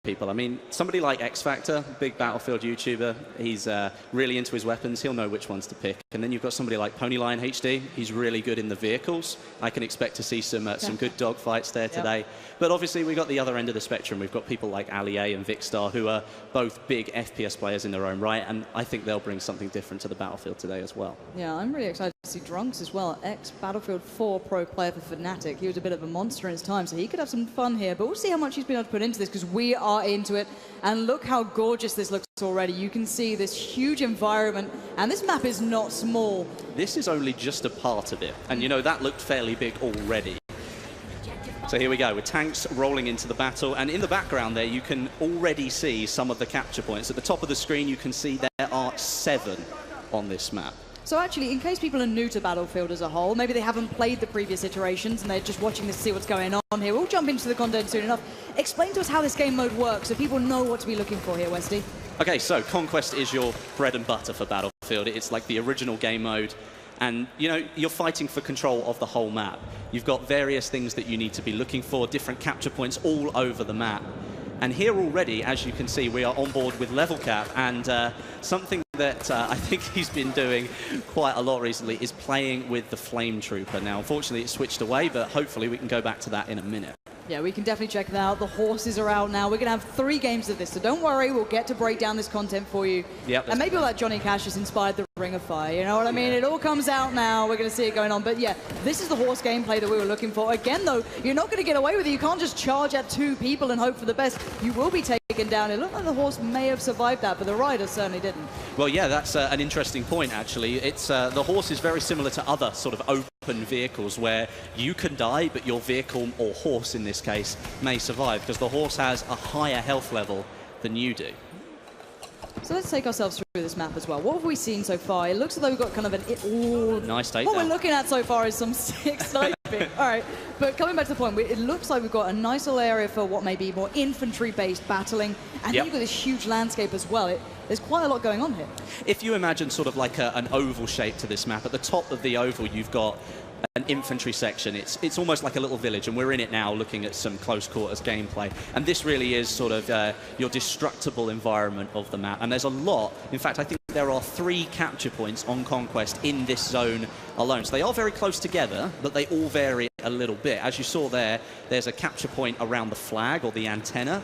people. I mean, somebody like X Factor, big Battlefield YouTuber, he's really into his weapons. He'll know which ones to pick. And then you've got somebody like Ponylion HD. He's really good in the vehicles. I can expect to see some good dogfights there today. But obviously, we've got the other end of the spectrum. We've got people like Ali A and Vicstar, who are both big FPS players in their own right. And I think they'll bring something different to the Battlefield today as well. Yeah, I'm really excited to see Drunks as well. Ex-Battlefield 4 pro player for Fnatic. He was a bit of a monster in his time, so he could have some fun here. But we'll see how much he's been able to put into this, because we are into it. And look how gorgeous this looks already. You can see this huge environment, and this map is not small. This is only just a part of it. And, you know, that looked fairly big already. So here we go, with tanks rolling into the battle, and in the background there you can already see some of the capture points. At the top of the screen you can see there are 7 on this map. So actually, in case people are new to Battlefield as a whole, maybe they haven't played the previous iterations and they're just watching this to see what's going on here, we'll jump into the content soon enough. Explain to us how this game mode works so people know what to be looking for here, Westy. Okay, so Conquest is your bread and butter for Battlefield. It's like the original game mode. And, you know, you're fighting for control of the whole map. You've got various things that you need to be looking for, different capture points all over the map. And here already, as you can see, we are on board with Level Cap, and something that I think he's been doing quite a lot recently is playing with the Flame Trooper. Now, unfortunately, it switched away, but hopefully we can go back to that in a minute. Yeah, we can definitely check that out. The horses are out now. We're going to have 3 games of this, so don't worry. We'll get to break down this content for you. Yep, and maybe all that Johnny Cash has inspired the Ring of Fire. You know what I mean? It all comes out now. We're going to see it going on. But yeah, this is the horse gameplay that we were looking for. Again, though, you're not going to get away with it. You can't just charge at 2 people and hope for the best. You will be taken down. It looked like the horse may have survived that, but the rider certainly didn't. Well, yeah, that's an interesting point, actually. It's the horse is very similar to other sort of open vehicles where you can die, but your vehicle, or horse in this case, may survive, because the horse has a higher health level than you do. So let's take ourselves through this map as well. What have we seen so far? It looks as though we've got kind of an... Nice takedown. What we're looking at so far is some sick sniping. All right, but coming back to the point, it looks like we've got a nice little area for what may be more infantry-based battling, and then you've got this huge landscape as well. There's quite a lot going on here. If you imagine sort of like an oval shape to this map, at the top of the oval you've got an infantry section. It's almost like a little village, and we're in it now looking at some close quarters gameplay. And this really is sort of your destructible environment of the map. And there's a lot. In fact, I think there are 3 capture points on Conquest in this zone alone. So they are very close together, but they all vary a little bit. As you saw there, there's a capture point around the flag or the antenna.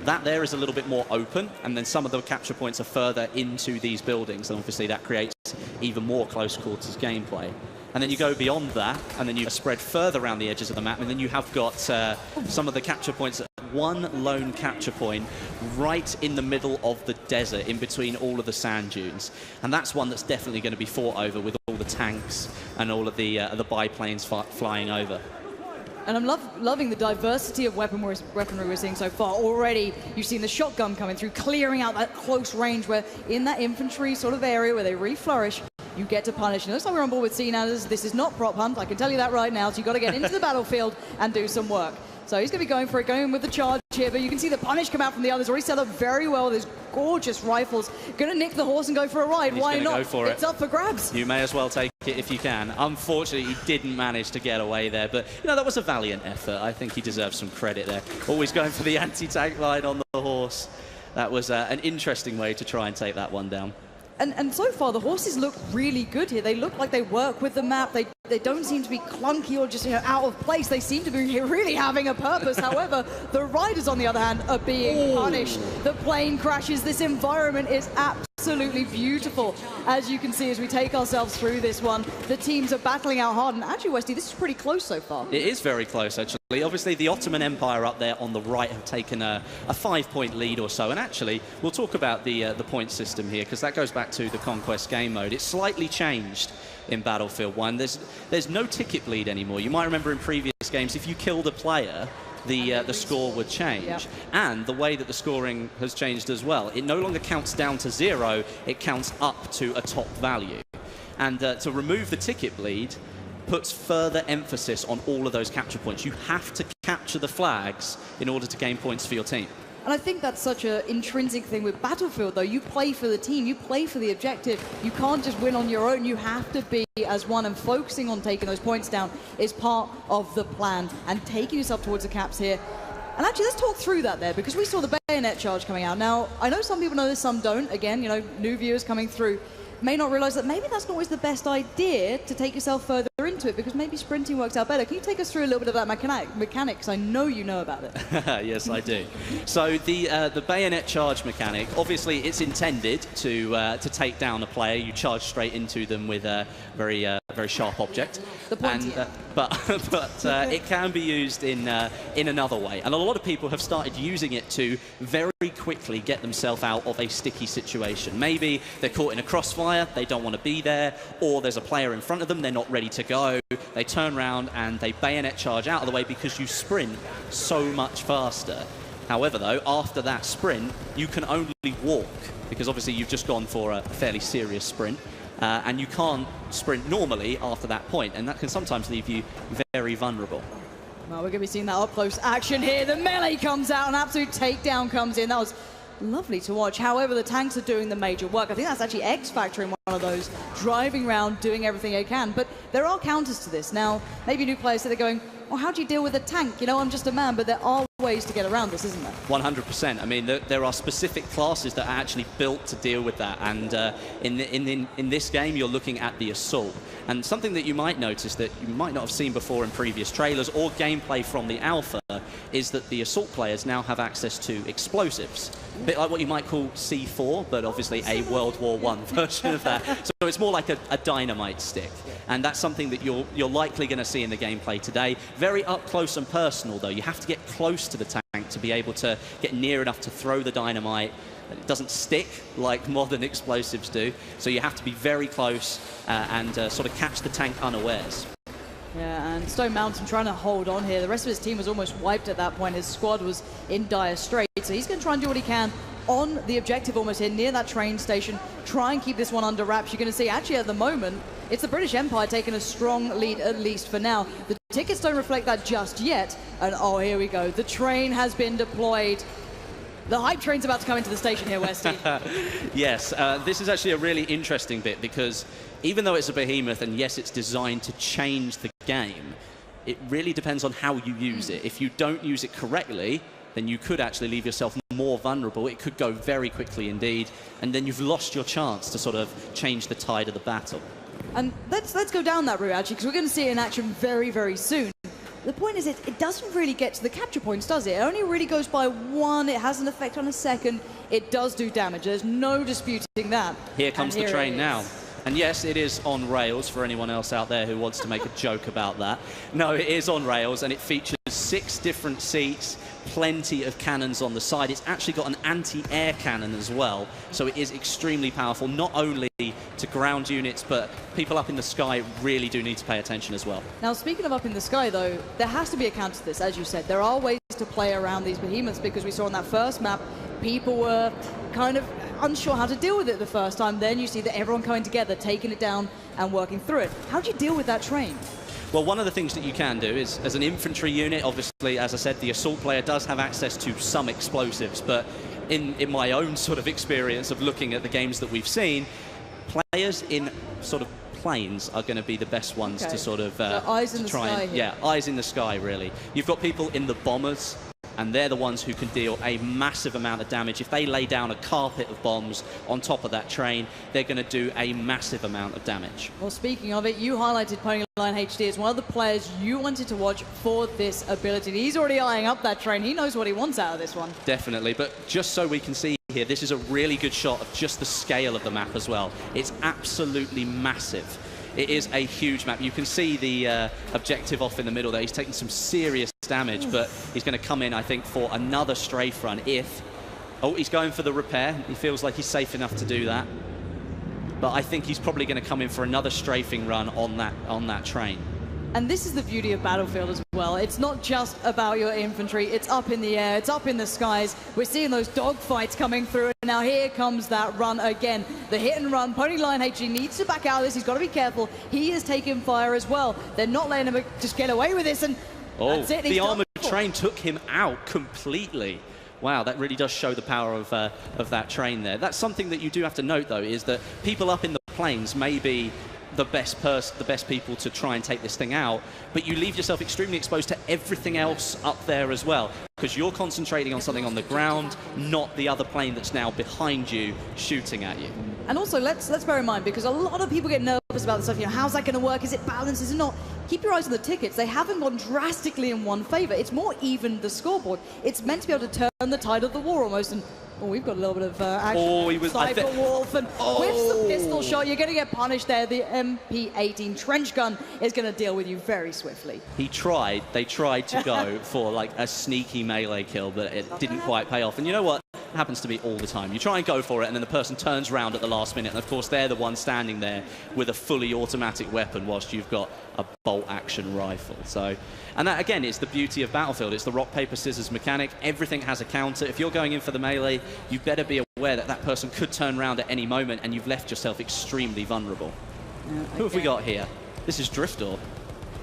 That there is a little bit more open, and then some of the capture points are further into these buildings, and obviously that creates even more close quarters gameplay. And then you go beyond that, and then you spread further around the edges of the map, and then you have got some of the capture points, one lone capture point right in the middle of the desert, in between all of the sand dunes. And that's one that's definitely going to be fought over with all the tanks and all of the biplanes flying over. And I'm loving the diversity of weaponry we're seeing so far. Already, you've seen the shotgun coming through, clearing out that close range, where in that infantry sort of area where they really flourish, you get to punish. And it looks like we're on board with CNAs. This is not prop hunt, I can tell you that right now. So you've got to get into the battlefield and do some work. So he's going to be going for it, going in with the charge here, but you can see the punish come out from the others. Already set up very well with his gorgeous rifles. Going to nick the horse and go for a ride. Why not? Go for it. It's up for grabs. You may as well take it if you can. Unfortunately, he didn't manage to get away there, but you know, that was a valiant effort. I think he deserves some credit there. Always going for the anti-tank line on the horse. That was an interesting way to try and take that one down. And so far, the horses look really good here. They look like they work with the map. They don't seem to be clunky or just out of place. They seem to be really having a purpose. However, the riders, on the other hand, are being punished. The plane crashes. This environment is absolutely beautiful. As you can see, as we take ourselves through this one, the teams are battling out hard. And actually, Westy, this is pretty close so far. It is very close, actually. Obviously, the Ottoman Empire up there on the right have taken a 5-point lead or so. And actually, we'll talk about the point system here, because that goes back to the Conquest game mode. It's slightly changed in Battlefield 1. There's no ticket bleed anymore. You might remember in previous games, if you killed a player, the score would change. Yep. And the way that the scoring has changed as well. It no longer counts down to 0, it counts up to a top value. And to remove the ticket bleed puts further emphasis on all of those capture points. You have to capture the flags in order to gain points for your team. And I think that's such an intrinsic thing with Battlefield, though. You play for the team, you play for the objective. You can't just win on your own. You have to be as one, and focusing on taking those points down is part of the plan. And taking yourself towards the caps here, And actually, let's talk through that there, because we saw the bayonet charge coming out. Now, I know some people know this, some don't. Again, you know, new viewers coming through may not realize that maybe that's not always the best idea to take yourself further into it, because maybe sprinting works out better. Can you take us through a little bit of that mechanics? I know you know about it. Yes, I do. So the bayonet charge mechanic, obviously it's intended to take down a player. You charge straight into them with a very sharp object. The pointy. But it can be used in another way, and a lot of people have started using it to very quickly get themselves out of a sticky situation. Maybe they're caught in a crossfire, they don't want to be there, or there's a player in front of them, they're not ready to go. They turn around and they bayonet charge out of the way because you sprint so much faster. However, though, after that sprint, you can only walk, because obviously you've just gone for a fairly serious sprint. And you can't sprint normally after that point, and that can sometimes leave you very vulnerable. Well, we're going to be seeing that up-close action here. The melee comes out, an absolute takedown comes in. That was lovely to watch. However, the tanks are doing the major work. I think that's actually X Factor in one of those, driving around, doing everything they can. But there are counters to this. Now, maybe new players that are going, well, how do you deal with a tank? You know, I'm just a man, but there are ways to get around this, isn't there? 100%. I mean, there are specific classes that are actually built to deal with that, and in this game, you're looking at the assault. And something that you might notice that you might not have seen before in previous trailers or gameplay from the alpha is that the assault players now have access to explosives. A bit like what you might call C4, but obviously a World War I version of that. So it's more like a dynamite stick. And that's something that you're likely going to see in the gameplay today. Very up close and personal, though. You have to get close to the tank to be able to get near enough to throw the dynamite. It doesn't stick like modern explosives do. So you have to be very close and sort of catch the tank unawares. Yeah, and Stone Mountain trying to hold on here. The rest of his team was almost wiped at that point. His squad was in dire straits. So he's going to try and do what he can on the objective almost here, near that train station. Try and keep this one under wraps. You're going to see, actually, at the moment, it's the British Empire taking a strong lead, at least for now. The tickets don't reflect that just yet. And, oh, here we go. The train has been deployed. The hype train's about to come into the station here, Westy. Yes, this is actually a really interesting bit, because even though it's a behemoth, and yes, it's designed to change the game, it really depends on how you use it. If you don't use it correctly, then you could actually leave yourself more vulnerable. It could go very quickly indeed, and then you've lost your chance to sort of change the tide of the battle. And let's go down that route, actually, because we're going to see it in action very, very soon. The point is, it doesn't really get to the capture points, does it? It only really goes by one. It has an effect on a second. It does do damage. There's no disputing that. Here comes the train now. And yes, it is on rails for anyone else out there who wants to make a joke about that. No, it is on rails, and it features 6 different seats, plenty of cannons on the side. It's actually got an anti-air cannon as well, so it is extremely powerful, not only to ground units, but people up in the sky really do need to pay attention as well. Now, speaking of up in the sky, though, there has to be a counter to this, as you said. There are ways to play around these behemoths, because we saw on that first map, people were kind of unsure how to deal with it the first time. Then you see that everyone coming together, taking it down and working through it. How do you deal with that train? Well, one of the things that you can do is, as an infantry unit, obviously, as I said, the assault player does have access to some explosives, but in my own sort of experience of looking at the games that we've seen, players in sort of planes are going to be the best ones to sort of so eyes in the sky here. Yeah, eyes in the sky, really. You've got people in the bombers, and they're the ones who can deal a massive amount of damage. If they lay down a carpet of bombs on top of that train, they're going to do a massive amount of damage. Well, speaking of it, you highlighted Ponyline HD as one of the players you wanted to watch for this ability. He's already eyeing up that train. He knows what he wants out of this one. Definitely, but just so we can see here, this is a really good shot of just the scale of the map as well. It's absolutely massive. It is a huge map. You can see the objective off in the middle there. He's taking some serious damage, but he's going to come in, I think, for another strafe run if... Oh, he's going for the repair. He feels like he's safe enough to do that. But I think he's probably going to come in for another strafing run on that train. And this is the beauty of Battlefield as well. It's not just about your infantry. It's up in the air. It's up in the skies. We're seeing those dogfights coming through. And now here comes that run again. The hit and run. Ponyline HD needs to back out of this. He's got to be careful. He is taking fire as well. They're not letting him just get away with this. And that's it. The armored train took him out completely. Wow, that really does show the power of that train there. That's something that you do have to note, though, is that people up in the planes may be the best people to try and take this thing out, but you leave yourself extremely exposed to everything else up there as well, because you're concentrating on something on the ground, not the other plane that's now behind you shooting at you. And also, let's bear in mind, because a lot of people get nervous about this stuff, you know, how's that going to work? Is it balanced? Is it not? Keep your eyes on the tickets. They haven't gone drastically in one favor. It's more even the scoreboard. It's meant to be able to turn the tide of the war almost, and oh, we've got a little bit of action. Cyber Wolf and whiffs the pistol shot. You're going to get punished there. The MP18 trench gun is going to deal with you very swiftly. They tried to go for like a sneaky melee kill, but it didn't quite pay off. And you know what? It happens to me all the time. You try and go for it, and then the person turns around at the last minute, and of course they're the one standing there with a fully automatic weapon whilst you've got a bolt-action rifle. So, and that again is the beauty of Battlefield. It's the rock, paper, scissors mechanic. Everything has a counter. If you're going in for the melee, you better be aware that that person could turn around at any moment, and you've left yourself extremely vulnerable. Who have we got here? This is Driftor.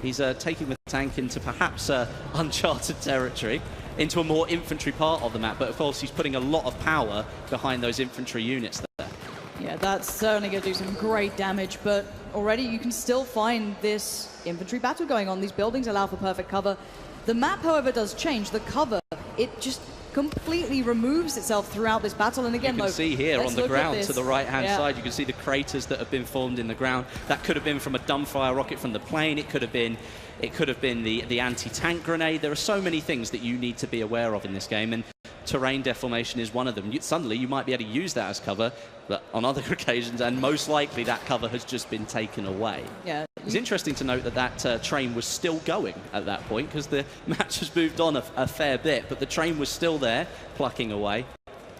He's taking the tank into perhaps uncharted territory, into a more infantry part of the map, but of course he's putting a lot of power behind those infantry units there. Yeah, that's certainly going to do some great damage, but already you can still find this infantry battle going on. These buildings allow for perfect cover. The map, however, does change. The cover, it just completely removes itself throughout this battle. And again, you can see here on the ground to the right-hand yeah. side, you can see the craters that have been formed in the ground. That could have been from a dumbfire rocket from the plane. It could have been the anti-tank grenade. There are so many things that you need to be aware of in this game, and terrain deformation is one of them. Suddenly, you might be able to use that as cover, but on other occasions, and most likely that cover has just been taken away. Yeah. It's interesting to note that that train was still going at that point, because the match has moved on a fair bit, but the train was still there, plucking away.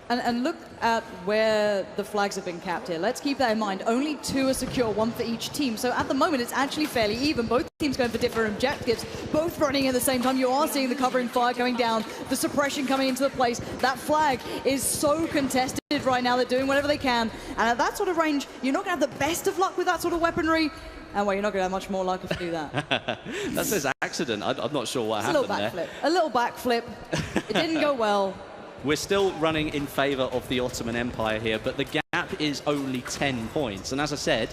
And look at where the flags have been capped here. Let's keep that in mind. Only 2 are secure, 1 for each team. So at the moment, it's actually fairly even. Both teams going for different objectives, both running at the same time. You are seeing the covering fire going down, the suppression coming into the place. That flag is so contested right now. They're doing whatever they can. And at that sort of range, you're not going to have the best of luck with that sort of weaponry. And well, you're not going to have much more luck if you do that. That says accident. I'm not sure what happened there. A little backflip. It didn't go well. We're still running in favor of the Ottoman Empire here, but the gap is only 10 points. And as I said,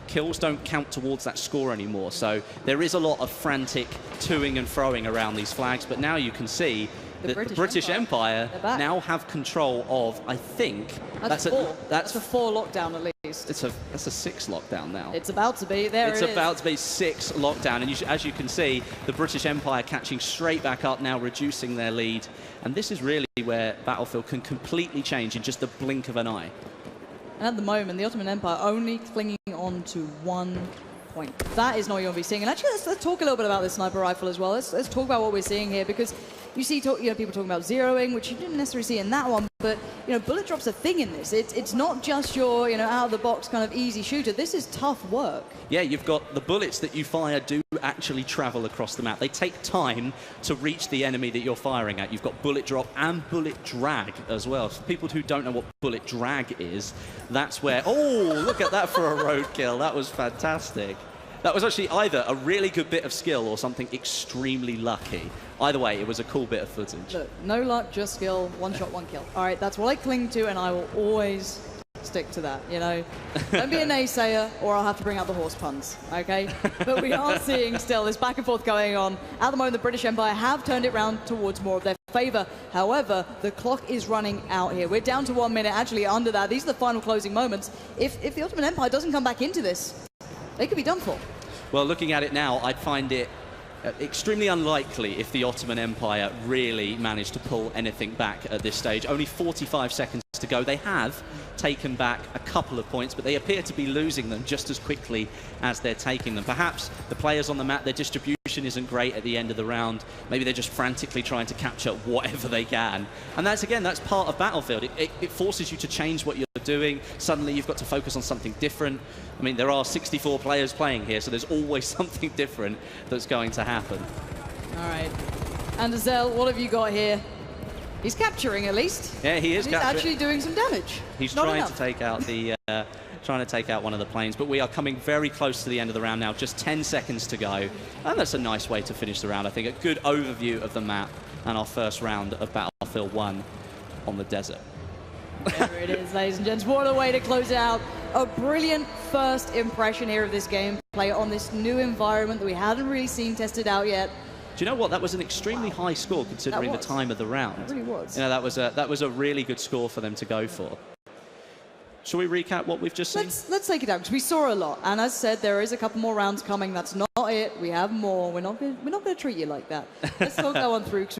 kills don't count towards that score anymore. So there is a lot of frantic toing and froing around these flags, but now you can see that the British Empire now have control of, I think... That's a 4 lockdown at least. That's a 6 lockdown now. It's about to be. It's about to be 6 lockdown. And as you can see, the British Empire catching straight back up now, reducing their lead. And this is really where Battlefield can completely change in just the blink of an eye. And at the moment, the Ottoman Empire only clinging on to 1 point. That is not what you'll be seeing. And actually, let's talk a little bit about this sniper rifle as well. Let's talk about what we're seeing here, because you see people talking about zeroing, which you didn't necessarily see in that one, but bullet drop's a thing in this. It's not just your out of the box kind of easy shooter. This is tough work. Yeah, you've got the bullets that you fire do actually travel across the map. They take time to reach the enemy that you're firing at. You've got bullet drop and bullet drag as well. For people who don't know what bullet drag is, that's where... Oh, look at that for a roadkill. That was fantastic. That was actually either a really good bit of skill or something extremely lucky. Either way, it was a cool bit of footage. Look, no luck, just skill, 1 shot, 1 kill. All right, that's what I cling to, and I will always stick to that, Don't be a naysayer, or I'll have to bring out the horse puns, okay? But we are seeing still this back and forth going on. At the moment, the British Empire have turned it round towards more of their favor. However, the clock is running out here. We're down to 1 minute. Actually, under that, these are the final closing moments. If the Ottoman Empire doesn't come back into this, they could be done for. Well, looking at it now, I'd find it extremely unlikely if the Ottoman Empire really managed to pull anything back at this stage. Only 45 seconds to go. They have taken back a couple of points, but they appear to be losing them just as quickly as they're taking them. Perhaps the players on the map, their distribution isn't great at the end of the round. Maybe they're just frantically trying to capture whatever they can. And that's part of Battlefield. It forces you to change what you're doing. Suddenly you've got to focus on something different. I mean, there are 64 players playing here, so there's always something different that's going to happen. All right. And Azel, what have you got here? He's capturing, at least. Yeah, he is. He's actually doing some damage. He's trying to take out one of the planes, but we are coming very close to the end of the round now. Just 10 seconds to go, and that's a nice way to finish the round. I think a good overview of the map and our first round of Battlefield 1 on the desert. There it is, ladies and gents. What a way to close it out. A brilliant first impression here of this gameplay on this new environment that we hadn't really seen tested out yet. Do you know what? That was an extremely high score considering the time of the round. It really was. You know, that was a really good score for them to go for. Shall we recap what we've just seen? Let's take it down because we saw a lot, and as said, there is a couple more rounds coming. That's not it. We have more. We're not going to treat you like that. Let's not go on through.